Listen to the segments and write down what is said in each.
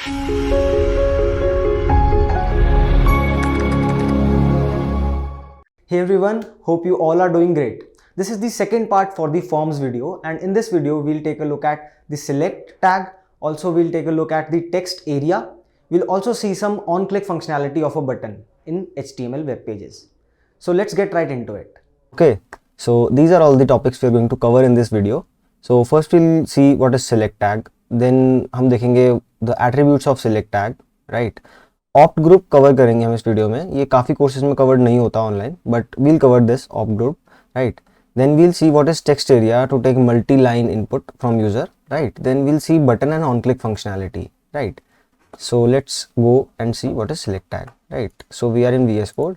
Hey everyone, hope you all are doing great. This is the second part for the forms video, and in this video we'll take a look at the select tag. Also we'll take a look at the text area. We'll also see some on-click functionality of a button in HTML web pages. So let's get right into it. Okay, so these are all the topics we're going to cover in this video. So first we'll see what is select tag. Then हम देखेंगे the attributes of select tag, right? Opt group cover करेंगे हम इस video में. ये काफ़ी courses में cover नहीं होता online, but we'll cover this opt group, right. Then we'll see what is text area to take multi line input from user, right. Then we'll see button and on click functionality, right. So let's go and see what is select tag, right. So we are in VS code.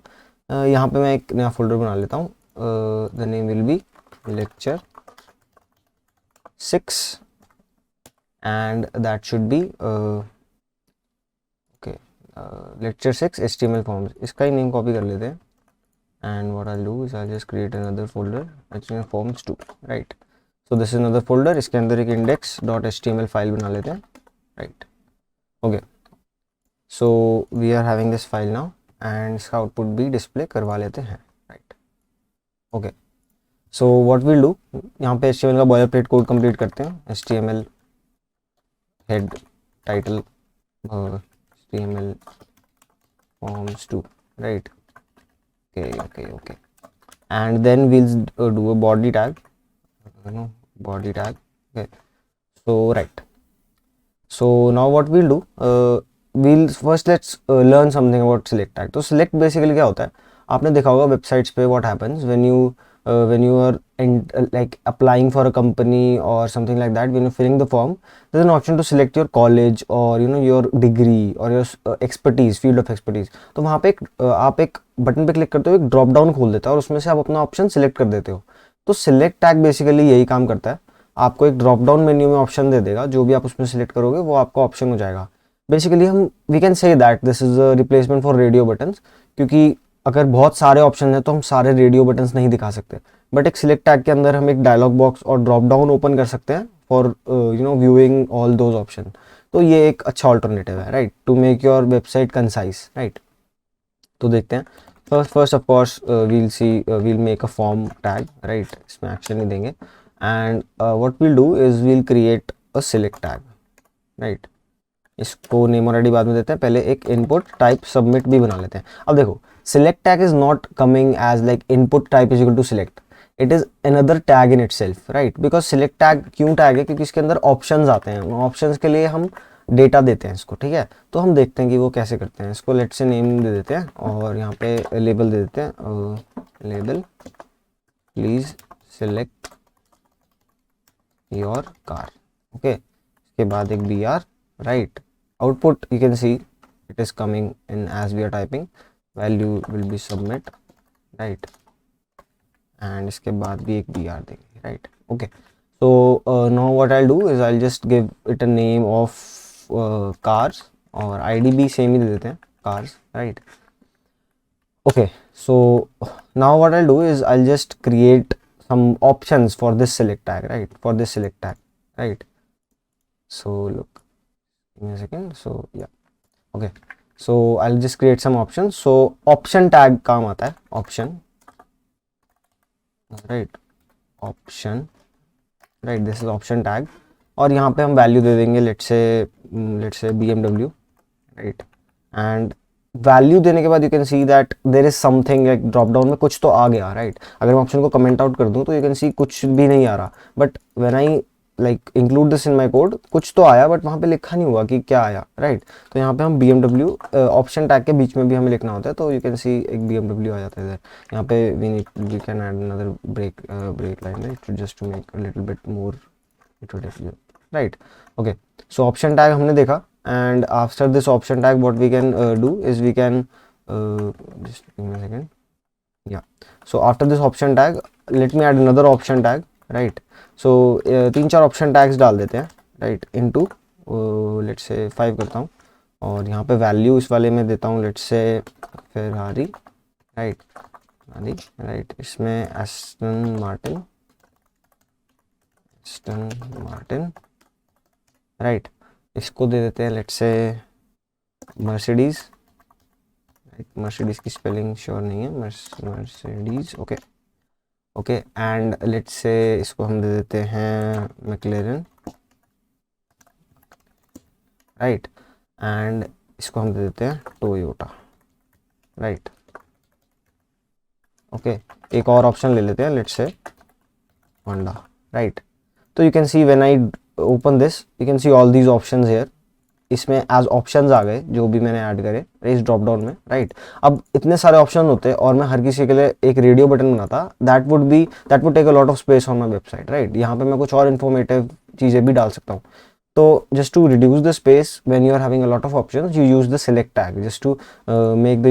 यहाँ पे मैं एक नया folder बना लेता हूँ. The name will be lecture 6 and that should be lecture 6 HTML forms. इसका ही name copy कर लेते हैं. And what I'll do is I'll just create another folder, HTML forms 2, right. So this is another folder. इसके अंदर एक index.html file बना लेते हैं, right. Okay. So we are having this file now and इसका आउटपुट भी display करवा लेते हैं, right. Okay. So what we'll do, यहाँ पे HTML का boilerplate कोड कंप्लीट करते हैं. HTML head title HTML forms 2, right. Okay, and then we'll do a body tag, okay. So right, so now what we'll do, we'll first let's learn something about select tag. तो select basically क्या होता है, आपने देखा होगा websites पे what happens when you are like applying for a company or something like that. When you're filling the form, there's an option to select your college or your degree or your expertise, field of expertise. तो वहाँ पे आप एक button पे click करते हो, एक drop down खोल देता है और उसमें से आप अपना ऑप्शन सिलेक्ट कर देते हो. तो सिलेक्ट टैग बेसिकली यही काम करता है. आपको एक ड्रॉप डाउन मेन्यू में ऑप्शन दे देगा, जो भी आप उसमें सिलेक्ट करोगे वो आपका ऑप्शन हो जाएगा. Basically we can say that this is a replacement for radio buttons, क्योंकि अगर बहुत सारे ऑप्शन हैं तो हम सारे रेडियो बटन्स नहीं दिखा सकते. बट एक सिलेक्ट टैग के अंदर हम एक डायलॉग बॉक्स और ड्रॉप डाउन ओपन कर सकते हैं for viewing all those option. तो ये एक अच्छा ऑल्टरनेटिव है, right, to make your website concise, right. तो देखते हैं. First of course we'll make a form tag, right. इसमें एक्शन नहीं देंगे. And what we'll do is we'll create a select tag, right. इसको नेम ऑलरेडी बाद में देते हैं, पहले एक इनपुट टाइप सबमिट भी बना लेते हैं. अब देखो, select tag is not coming as like input type is equal to select. It is another tag in itself, right? Because select tag क्यों tag है, क्योंकि इसके अंदर options आते हैं. ऑप्शंस के लिए हम डेटा देते हैं इसको, ठीक है. तो हम देखते हैं कि वो कैसे करते हैं. इसको लेट से नेम दे देते हैं और यहाँ पे लेबल दे देते हैं. Label please select your car, okay. इसके बाद एक BR, right. Output you can see it is coming in as we are typing. Value will be submit, right. And इसके बाद भी एक BR देंगे, right. Okay. So now what I do is I just give it a name of cars और ID भी same ही दे देते हैं, cars, right. Okay. So now what I do is I just create some options for this select tag, right, for this select tag, right. So look in a second. So yeah okay. So I'll just create some options. So option tag काम आता है, option, right, option, right. This is option tag और यहाँ पे हम value दे देंगे let's say BMW, right. And value देने के बाद you can see that there is something like drop down में कुछ तो आ गया, right. अगर मैं ऑप्शन को कमेंट आउट कर दूँ तो you can see कुछ भी नहीं आ रहा. But when I like include this in my code, कुछ तो आया बट वहाँ पे लिखा नहीं हुआ कि क्या आया, राइट. तो यहाँ पे हम BMW ऑप्शन टैग के बीच में भी हमें लिखना होता है. तो यू कैन सी एक BMW आ जाता है इधर. यहाँ पे we can add another break line, right, just to make a little bit more introductory, right. Okay. So option tag हमने देखा. And after this option tag what we can do is we can just give me a second. Yeah so after this option tag let me add another option tag, right. So 3-4 option tags डाल देते हैं, right, into let's say 5 करता हूँ. और यहाँ पे value इस वाले में देता हूँ let's say Ferrari, right, right. इसमें एस्टन मार्टिन, राइट. इसको दे देते हैं लेट्स से मर्सिडीज, मर्सिडीज की स्पेलिंग श्योर नहीं है, Mercedes, okay okay, and let's say इसको हम दे देते हैं मैक्लेरन, राइट, एंड इसको हम दे देते हैं टोयोटा, राइट, ओके। एक और ऑप्शन ले लेते हैं लेट्स से होंडा, राइट। तो you can see when I open this you can see all these options here, इसमें एज ऑप्शंस आ गए जो भी मैंने ऐड करे इस ड्रॉप डाउन में, राइट। अब इतने सारे ऑप्शन होते और मैं हर किसी के लिए एक रेडियो बटन बनाता, that would take a lot of space on my website, right. यहाँ पे मैं कुछ और इन्फॉर्मेटिव चीज़ें भी डाल सकता हूँ। तो just to reduce the space when you are having a lot of options, you use the select tag just to make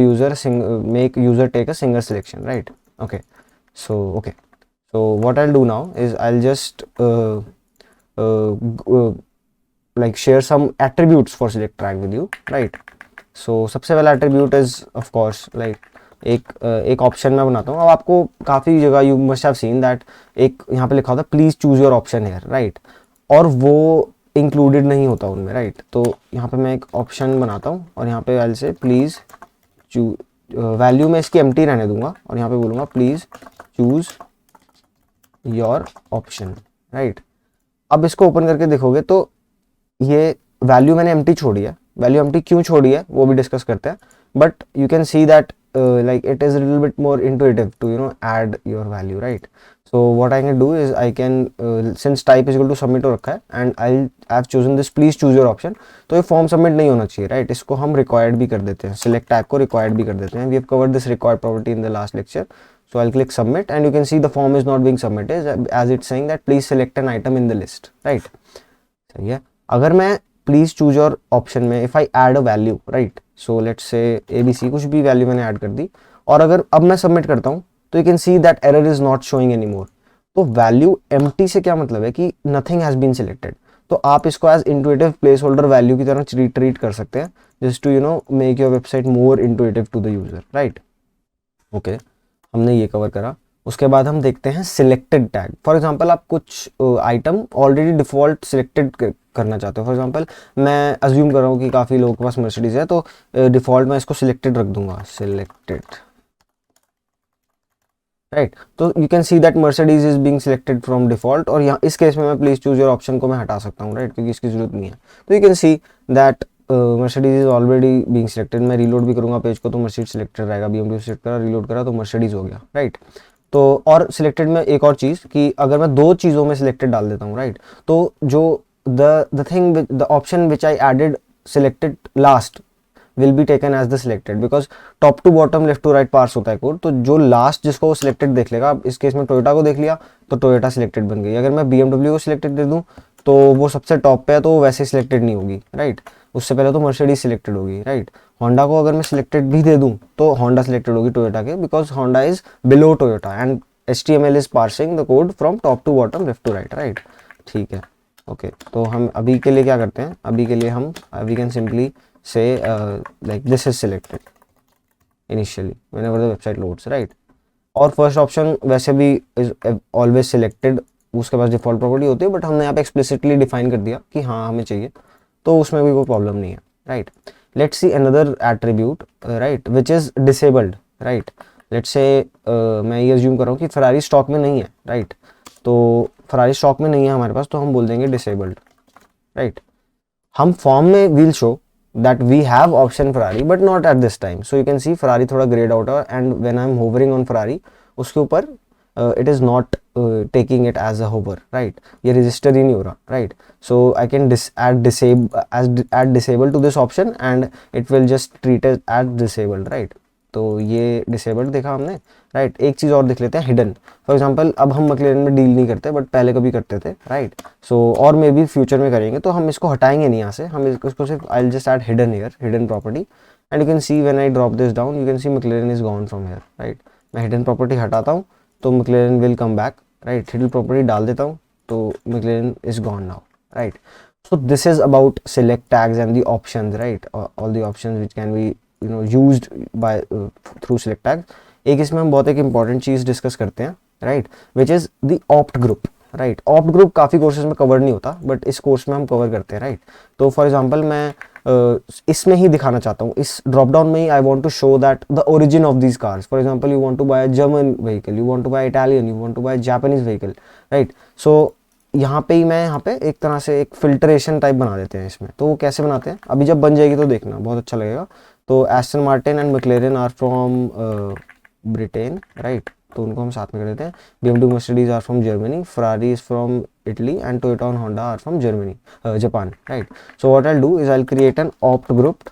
user take a single selection, right? Okay, so what I'll do now is I'll just like share some attributes for select tag with you, right? So सबसे पहला attribute is of course like एक option मैं बनाता हूँ। अब आपको काफ़ी जगह you must have seen that एक यहाँ पे लिखा होता है please choose your option here, right, और वो इंक्लूडेड नहीं होता उनमें, राइट। तो यहाँ पे मैं एक ऑप्शन बनाता हूँ और यहाँ पे आई से प्लीज़ वैल्यू में इसकी एम्प्टी रहने दूंगा और यहाँ पे बोलूँगा please choose your option, right. अब इसको ओपन करके देखोगे तो ये वैल्यू मैंने एम्प्टी छोड़ी है। वैल्यू एम्प्टी क्यों छोड़ी है वो भी डिस्कस करते हैं, but you can see that like it is a little bit more intuitive to add your value, right? So what I can do is I can since type is equal to submit हो रखा है and I've chosen this please choose your option, तो ये form submit नहीं होना चाहिए, right. इसको हम रिक्वायर्ड भी कर देते हैं, सिलेक्ट टैग को रिक्वायर्ड भी कर देते हैं। We have covered this required property in the last lecture, so I'll click submit and you can see the form is not being submitted as it's saying that please select an item in the list, right? सही है। अगर मैं please choose your option में if I add a value, right, so let's say ABC कुछ भी value मैंने add कर दी और अगर अब मैं सबमिट करता हूँ तो you can see that error is not showing any more. तो वैल्यू एम्प्टी से क्या मतलब है कि नथिंग हैज बीन सिलेक्टेड। तो आप इसको as intuitive placeholder value की तरह ट्रीट कर सकते हैं just to make your website more intuitive to the user, right. Okay, हमने ये कवर करा। उसके बाद हम देखते हैं सिलेक्टेड टैग। फॉर एग्जांपल आप कुछ आइटम ऑलरेडी डिफॉल्ट सिलेक्टेड करना चाहते हो। फॉर एग्जांपल मैं अज्यूम कर रहा हूँ कि काफ़ी लोगों के पास मर्सिडीज है, तो डिफॉल्ट मैं इसको सिलेक्टेड रख दूंगा, सिलेक्टेड, राइट। तो you can see that Mercedes is being selected from default, और यहाँ इस केस में मैं प्लीज चूज योर ऑप्शन को मैं हटा सकता हूँ, राइट, क्योंकि इसकी जरूरत नहीं है। तो you can see that Mercedes is already being selected. मैं रीलोड भी करूंगा पेज को तो मर्सिडीज सिलेक्टेड रहेगा, BMW सिलेक्ट करा, रीलोड करा तो मर्सिडीज हो गया, राइट। तो और सिलेक्टेड में एक और चीज़ कि अगर मैं दो चीज़ों में सिलेक्टेड डाल देता हूँ, राइट, तो जो the thing with the option which I added selected last will be taken as the selected because top to bottom left to right parse होता है कोड। तो जो लास्ट जिसको वो सिलेक्टेड देख लेगा, अब इस केस में टोयोटा को देख लिया तो टोयोटा सिलेक्टेड बन गई। अगर मैं BMW को सिलेक्टेड दे दूं तो वो सबसे टॉप पे है तो वो वैसे सिलेक्टेड नहीं होगी, राइट। उससे पहले तो मर्सिडीज सिलेक्टेड होगी, राइट। होंडा को अगर मैं सिलेक्टेड भी दे दूं तो होंडा सिलेक्टेड होगी टोयोटा के, because Honda is below Toyota and HTML is parsing the code from top to bottom left to right, right, ठीक है। ओके, तो हम अभी के लिए क्या करते हैं, अभी के लिए हम वी कैन सिंपली से like this is selected initially whenever the website loads, right. और फर्स्ट ऑप्शन वैसे भी इज ऑलवेज सिलेक्टेड, उसके पास डिफॉल्ट प्रॉपर्टी होती है, बट हमने यहाँ पे एक्सप्लिसिटली डिफाइन कर दिया कि हाँ हमें चाहिए, तो उसमें भी कोई प्रॉब्लम नहीं है, right. Let's see another attribute, right, which is disabled, right. Let's say मैं ये अज्यूम कर रहा हूँ कि फरारी स्टॉक में नहीं है, राइट। तो फरारी स्टॉक में नहीं है हमारे पास, तो हम बोल देंगे डिसेबल्ड, राइट। हम फॉर्म में will show that we have option Ferrari but not at this time, so you can see Ferrari थोड़ा ग्रेड आउट है and when I am hovering on Ferrari उसके ऊपर it is not taking it as a hover, right, ये register ही नहीं हो रहा, right. So I can add disable to this option and it will just treat it as disabled, right। तो ये disabled देखा हमने, राइट। एक चीज़ और देख लेते हैं, हिडन। फॉर एग्जांपल अब हम मैक्लेरन में डील नहीं करते बट पहले कभी करते थे, राइट। सो और मे बी फ्यूचर में करेंगे, तो हम इसको हटाएंगे नहीं यहाँ से, हम इसको सिर्फ I will just add hidden here, hidden property, and you can see when I drop this down you can C मैक्लेरन is gone from here, right. मैं हिडन प्रॉपर्टी हटाता हूँ तो मैक्लेरन will come back, right. Hidden property डाल देता हूँ तो मैक्लेरन is gone now, right. So this is about select tags and the options, right, all the options which can be used by through select tags। एक इसमें हम बहुत एक important चीज़ discuss करते हैं, right, which is the opt group, right. Opt group काफ़ी courses में cover नहीं होता, बट इस कोर्स में हम कवर करते हैं, राइट। तो फॉर एग्जांपल मैं इसमें ही दिखाना चाहता हूँ, इस ड्रॉप डाउन में ही I want to show that the origin of these cars. For example you want to buy German vehicle, you want to buy Italian, you want to buy Japanese vehicle, right. So यहाँ पे ही मैं यहाँ पे एक तरह से एक filtration type बना देते हैं इसमें। तो वो कैसे बनाते हैं, अभी जब बन जाएगी तो देखना, बहुत अच्छा लगेगा। तो Aston Martin and McLaren are from Britain, right, तो उनको हम साथ में कर देते हैं। BMW Mercedes are from Germany, Ferrari is from Italy and Toyota and Honda are from Germany, Japan, right? So what I'll do is I'll create an opt group,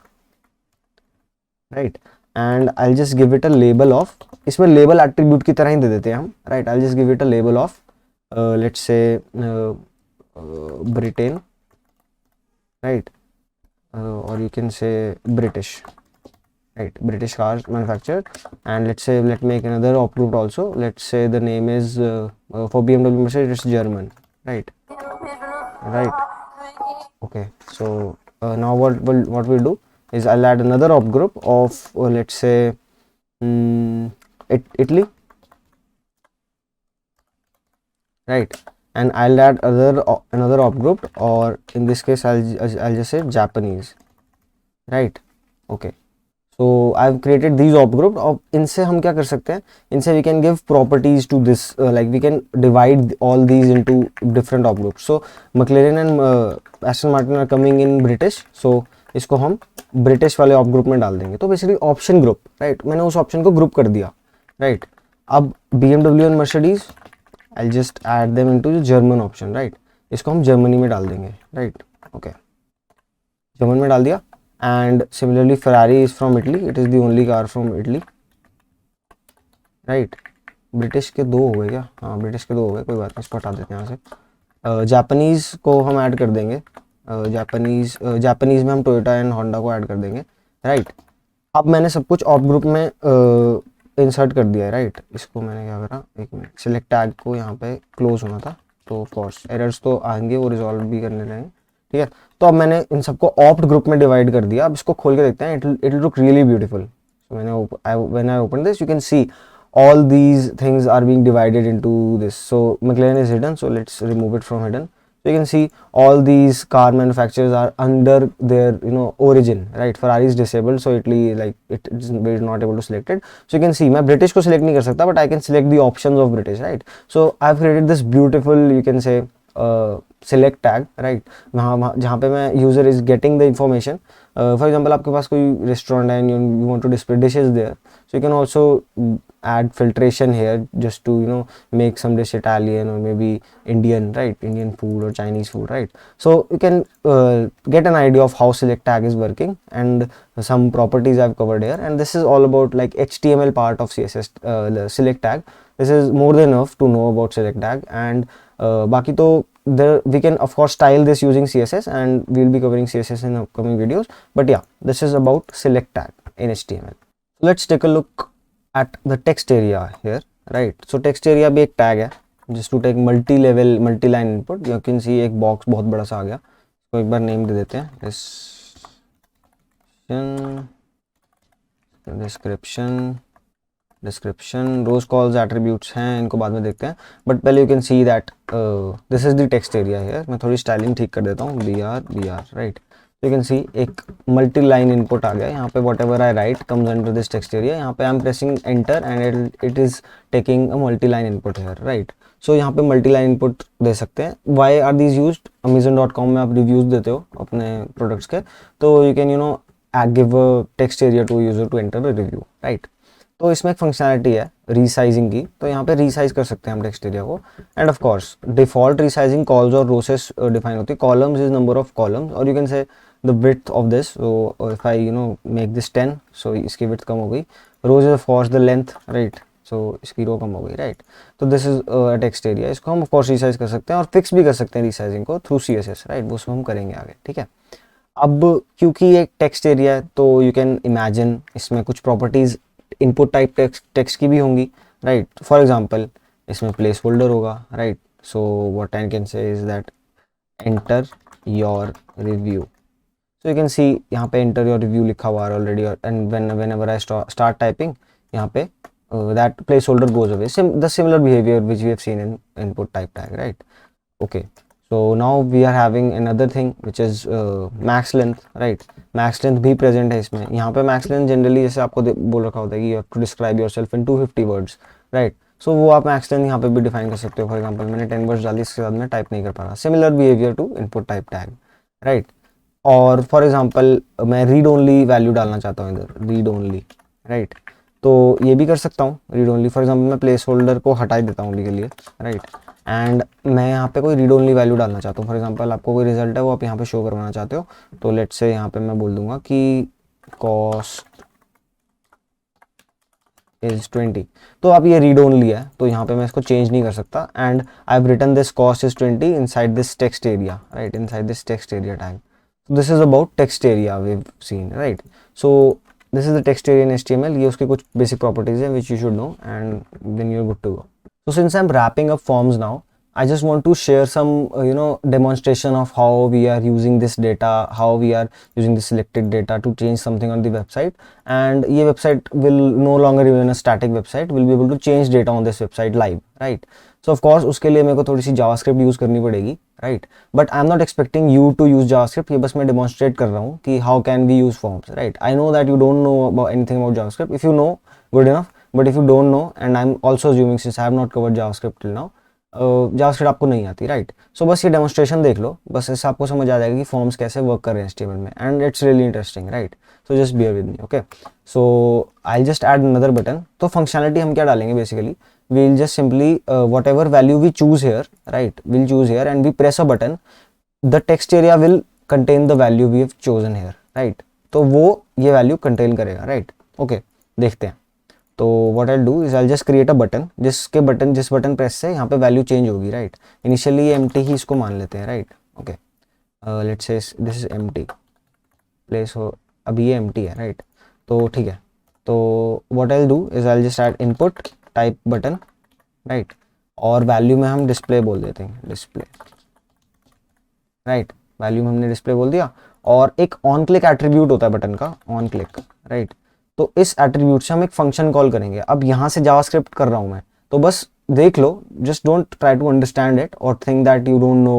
right? And I'll just give it a label of, इसमें label attribute की तरह ही दे देते हैं हम, right? I'll just give it a label of let's say Britain, right? Or you can say British, right? British cars manufactured. And let's say let's make another opt group also. Let's say the name is for BMW Mercedes it's German, right? Okay, so now what we'll do is I'll add another opt group of let's say Italy, right? And I'll add another opt group, or in this case I'll just say Japanese, right? Okay, so I've created these opt group. अब इनसे हम क्या कर सकते हैं, इनसे we can give properties to this, like we can divide all these into different opt groups. So McLaren and Aston Martin are coming in British, so इसको हम ब्रिटिश वाले ऑप ग्रुप में डाल देंगे। तो बेसिकली ऑप्शन ग्रुप, राइट, मैंने उस option को ग्रुप कर दिया, राइट। अब BMW and Mercedes I just add them into German option, right, इसको हम जर्मनी में डाल देंगे, राइट। ओके, जर्मन में डाल दिया। And similarly Ferrari is from Italy, it is the only car from Italy, right. British के दो हो गए क्या, हाँ ब्रिटिश के दो हो गए, कोई बात नहीं, इसको हटा देते हैं यहाँ से। जापानीज़ को हम ऐड कर देंगे, जापानीज़ में हम टोयोटा एंड होंडा को ऐड कर देंगे, राइट। अब मैंने सब कुछ ऑप ग्रुप में इंसर्ट कर दिया है, राइट। इसको मैंने क्या करा, एक मिनट, सिलेक्ट टैग को यहाँ पे क्लोज होना था, तो ऑफ कोर्स एरर्स तो आएंगे, वो रिजॉल्व भी करने रहेंगे, ठीक है। तो अब मैंने इन सबको ऑप्ट ग्रुप में डिवाइड कर दिया। अब इसको खोल के देखते हैं, it will look really beautiful. So when I open this you can C all these things are being divided into this. So McLaren is hidden, so let's remove it from hidden. So you can see all these car manufacturers are under their origin, right? Ferrari is disabled, so Italy we're not able to select it. So you can see मैं British को select नहीं कर सकता, but I can select the options of British, right? So I've created this beautiful, you can say select tag, right? वहाँ जहाँ पे मैं user is getting the information. For example आपके पास कोई restaurant है and you want to display dishes there, so you can also add filtration here just to make some dish Italian or maybe Indian, right? Indian food or Chinese food, right? So you can get an idea of how select tag is working, and some properties I've covered here. And this is all about like HTML part of CSS select tag. This is more than enough to know about select tag. And बाकी तो we can of course style this using CSS, and we'll be covering CSS in upcoming videos. But yeah, this is about select tag in HTML. Let's take a look at the text area here, right? So text area भी एक tag है, just to take multi-level multi-line input. You can see एक box बहुत बड़ा सा आ गया, तो एक बार name दे देते हैं, description, rows, calls, attributes हैं, इनको बाद में देखते हैं। बट पहले you can see that this is the text area here. मैं थोड़ी styling ठीक कर देता हूँ, br, right? You can see एक मल्टी लाइन इनपुट आ गया यहाँ पे, whatever I write comes under this text area. यहाँ पे I am pressing enter and it is taking a multi line input here, right. So यहाँ पे multi line input दे सकते हैं। Y are these used, Amazon.com में आप reviews देते हो अपने प्रोडक्ट्स के, तो you can give a text area to user to enter a review, right. तो इसमें एक फंक्शनैलिटी है रीसाइजिंग की, तो यहाँ पे रीसाइज कर सकते हैं हम टेक्स्ट एरिया को। And of course default resizing cols और रो से डिफाइन होती है। Columns is number of columns, और you can say the width of this. So if I make this 10, so इसकी width कम हो गई। rows is of course the length, right? So इसकी रो कम हो गई, right? तो this is a text area, इसको हम of course resize कर सकते हैं और fix भी कर सकते हैं रीसाइजिंग को through CSS, right? वो उसमें हम करेंगे आगे, ठीक है। अब क्योंकि ये टेक्स्ट एरिया है, तो यू कैन इमेजिन इसमें कुछ प्रॉपर्टीज इनपुट टाइप टेक्स्ट की भी होंगी, राइट। फॉर एग्जांपल इसमें प्लेस होल्डर होगा, right. So what I can say is that enter your review. So you can सी यहाँ पे एंटर योर रिव्यू लिखा हुआ है already, and whenever I start typing, यहाँ पे that placeholder goes away. The similar behavior which we have seen in input type tag, right? Okay, so now we are having another thing which is max length, right? max length भी present है इसमें. यहाँ पे max length generally जैसे आपको बोल रखा होता है कि you have to describe yourself in 250 words, right? so वो आप max length यहाँ पे भी define कर सकते हो. for example मैंने 10 words डाली, इसके बाद मैं type नहीं कर पा रहा. similar behavior to input type tag, right? और फॉर एग्जाम्पल मैं रीड ओनली वैल्यू डालना चाहता हूँ इधर, रीड ओनली, राइट? तो ये भी कर सकता हूँ रीड ओनली. फॉर एग्जाम्पल मैं प्लेस होल्डर को हटा देता हूँ अभी के लिए, राइट? एंड मैं यहाँ पे कोई रीड ओनली वैल्यू डालना चाहता हूँ. फॉर एग्जाम्पल आपको कोई रिजल्ट है वो आप यहाँ पे शो करवाना चाहते हो, तो लेट्स से यहाँ पे मैं बोल दूंगा कि कॉस्ट इज 20. तो अब ये रीड ओनली है, तो यहाँ पे मैं इसको चेंज नहीं कर सकता. And I have written this cost is 20 inside this text area, right? Inside this text area tag. This is about text area we have seen, right? So this is the text area in HTML. ये उसके कुछ basic properties है which you should know and then you are good to go. So since I'm wrapping up forms now, I just want to share some demonstration of how we are using this data, how we are using the selected data to change something on the website. And ये website will no longer remain a static website. We'll be able to change data on this website live, right? So of course उसके लिए मेरे को थोड़ी सी JavaScript use करनी पड़ेगी, right? But I'm not expecting you to use JavaScript. ये बस मैं demonstrate कर रहा हूँ कि how can we use forms, right? I know that you don't know about anything about JavaScript. If you know, good enough. But if you don't know, and I'm also assuming since I have not covered JavaScript till now, JavaScript आपको नहीं आती, right? सो बस ये demonstration देख लो, बस इससे आपको समझ आ जाएगा कि फॉर्म्स कैसे वर्क कर रहे हैं HTML में. And it's really interesting, right? So just bear with me, okay? So I just add another button. तो फंक्शनलिटी हम क्या डालेंगे basically, we'll just simply whatever value we choose here, right? Will choose here and we press a button. The text area will contain the value we have chosen here, right? तो वो ये value contain करेगा, right? Okay, देखते हैं. तो what I do is I just create a button, जिस button press से यहाँ पे वैल्यू चेंज होगी, राइट? इनिशियली एम्प्टी ही इसको मान लेते हैं, right? Okay, let's say this is empty place हो, अभी ये एम्प्टी है, राइट? तो ठीक है. तो what I do is I just add input type button, right? और वैल्यू में हम डिस्प्ले बोल देते हैं, डिस्प्ले, राइट? वैल्यू में हमने डिस्प्ले बोल दिया. और एक ऑन क्लिक एट्रीब्यूट होता है बटन का, ऑन क्लिक, राइट? तो इस एट्रीब्यूट से हम एक फंक्शन कॉल करेंगे. अब यहाँ से जावास्क्रिप्ट कर रहा हूँ मैं, तो बस देख लो, just don't try to understand it और think that you don't know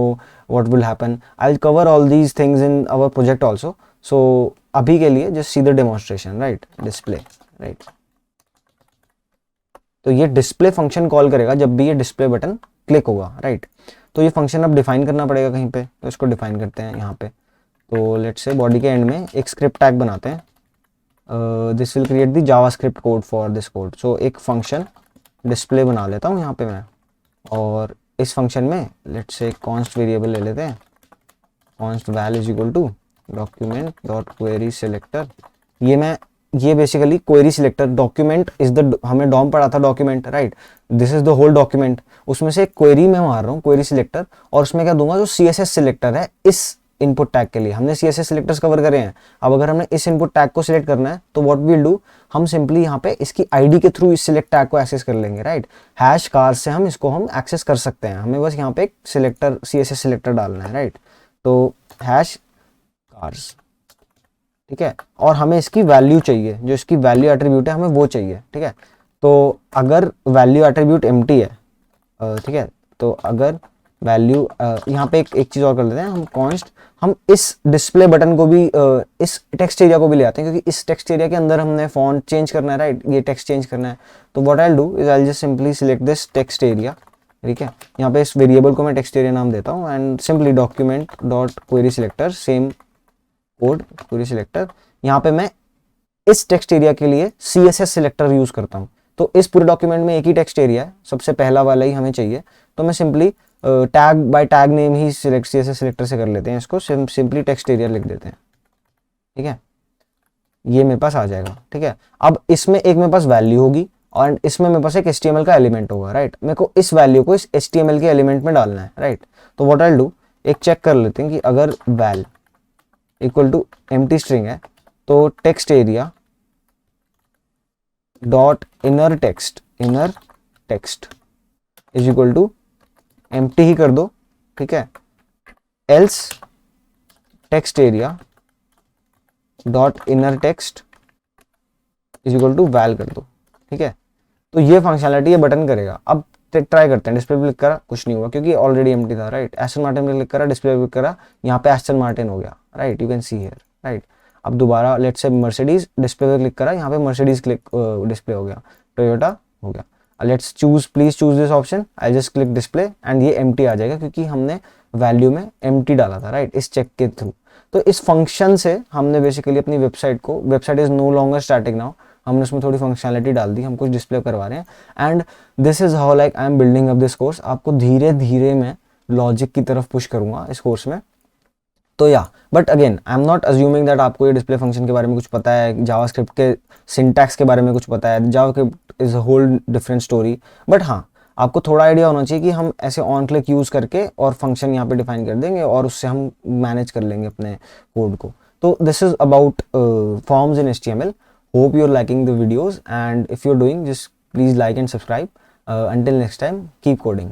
what will happen. I will cover all these things in our project also. So अभी के लिए just see the demonstration, right? Display, right? तो ये display function call करेगा जब भी ये डिस्प्ले बटन क्लिक होगा, राइट? तो ये फंक्शन अब डिफाइन करना पड़ेगा कहीं पे, तो इसको डिफाइन करते हैं यहाँ पे. तो लेट्स से बॉडी के एंड में एक स्क्रिप्ट टैग बनाते हैं. This will create the JavaScript code for this code. So एक फंक्शन डिस्प्ले बना लेता हूँ यहाँ पे मैं, और इस फंक्शन में लेट्स से कॉन्स्ट वेरिएबल ले लेते हैं. Const val is equal to document dot query selector. ये basically query selector document is the, हमें डॉम पढ़ा था document, right? This is the whole document. उसमें से क्वेरी में मार रहा हूँ, क्वेरी सिलेक्टर, और उसमें क्या दूंगा, जो CSS सिलेक्टर है इस इनपुट टैग के लिए. हमने CSS सिलेक्टर्स कवर करे हैं. अब अगर हमने इस इनपुट टैग को सिलेक्ट करना है तो व्हाट विल डू, हम सिंपली यहाँ पे इसकी आईडी के थ्रू इस सिलेक्ट टैग को एक्सेस कर लेंगे, राइट? हैश कार से हम इसको एक्सेस कर सकते हैं. हमें बस यहाँ पे एक सिलेक्टर CSS सिलेक्टर डालना है, राइट? तो हैश कार्स, ठीक है? और हमें इसकी वैल्यू चाहिए, जो इसकी वैल्यू एट्रीब्यूट है हमें वो चाहिए, ठीक है? तो अगर वैल्यू एट्रीब्यूट एम्प्टी है, ठीक है, तो अगर वैल्यू यहाँ पे एक चीज़ और कर लेते हैं हम, कॉन्स्ट, हम इस डिस्प्ले बटन को भी इस टेक्स्ट एरिया को भी ले आते हैं, क्योंकि इस टेक्स्ट एरिया के अंदर हमने फॉन्ट चेंज करना है, राइट? ये टेक्स्ट चेंज करना है. तो what I do is I just simply select this text area, ठीक है? यहाँ पे इस वेरिएबल को मैं टेक्स्ट एरिया नाम देता हूँ, and simply document dot query selector, same code query selector. यहाँ पे मैं इस टेक्स्ट एरिया के लिए CSS सिलेक्टर यूज करता हूँ. तो इस पूरे डॉक्यूमेंट में एक ही टेक्स्ट एरिया है, सबसे पहला वाला ही हमें चाहिए. तो मैं simply tag by tag name ही CSS सिलेक्टर से कर लेते हैं इसको, सिंपली टेक्स्ट एरिया लिख देते हैं, ठीक है? ये मेरे पास आ जाएगा, ठीक है? अब इसमें एक मेरे पास वैल्यू होगी और इसमें मेरे पास एक HTML का एलिमेंट होगा, राइट? मेरे को इस वैल्यू को इस HTML के एलिमेंट में डालना है, राइट? तो व्हाट आई डू, एक चेक कर लेते हैं कि अगर val equal to empty string है तो text area dot inner text is equal to empty ही कर दो, ठीक है? Else text area dot inner text is equal to val कर दो, ठीक है? तो ये फंक्शनलिटी ये बटन करेगा। अब ट्राई करते हैं, डिस्प्ले पे क्लिक करा, कुछ नहीं हुआ क्योंकि ऑलरेडी एम्प्टी था, राइट। एस्टन मार्टिन पे क्लिक करा, डिस्प्ले पे क्लिक करा, यहाँ पे एस्टन मार्टिन हो गया, right, you can see here, right. अब दोबारा लेट्स से मर्सिडीज, डिस्प्ले पे क्लिक करा, यहाँ पे मर्सिडीज क्लिक डिस्प्ले हो गया, टोयोटा हो गया। Let's choose, please choose this option, I just click display and ये एम्प्टी आ जाएगा क्योंकि हमने वैल्यू में एम्प्टी डाला था, राइट, इस चेक के थ्रू। तो इस फंक्शन से हमने बेसिकली अपनी वेबसाइट को, website is no longer static now, हमने उसमें थोड़ी फंक्शनैलिटी डाल दी, हम कुछ डिस्प्ले करवा रहे हैं। And this is how like I am building up this course. आपको धीरे धीरे मैं लॉजिक की तरफ पुश करूंगा इस कोर्स में। तो या but again I am not assuming that आपको ये डिस्प्ले फंक्शन के बारे में कुछ पता है, जावास्क्रिप्ट के सिंटैक्स के बारे में कुछ पता है, JavaScript is a whole different story. But हाँ, आपको थोड़ा आइडिया होना चाहिए कि हम ऐसे ऑन क्लिक यूज़ करके और फंक्शन यहाँ पे डिफाइन कर देंगे और उससे हम मैनेज कर लेंगे अपने कोड को। तो this is about forms in HTML. Hope you're liking the videos, and if you're doing, just please like and subscribe. Until next time, keep coding.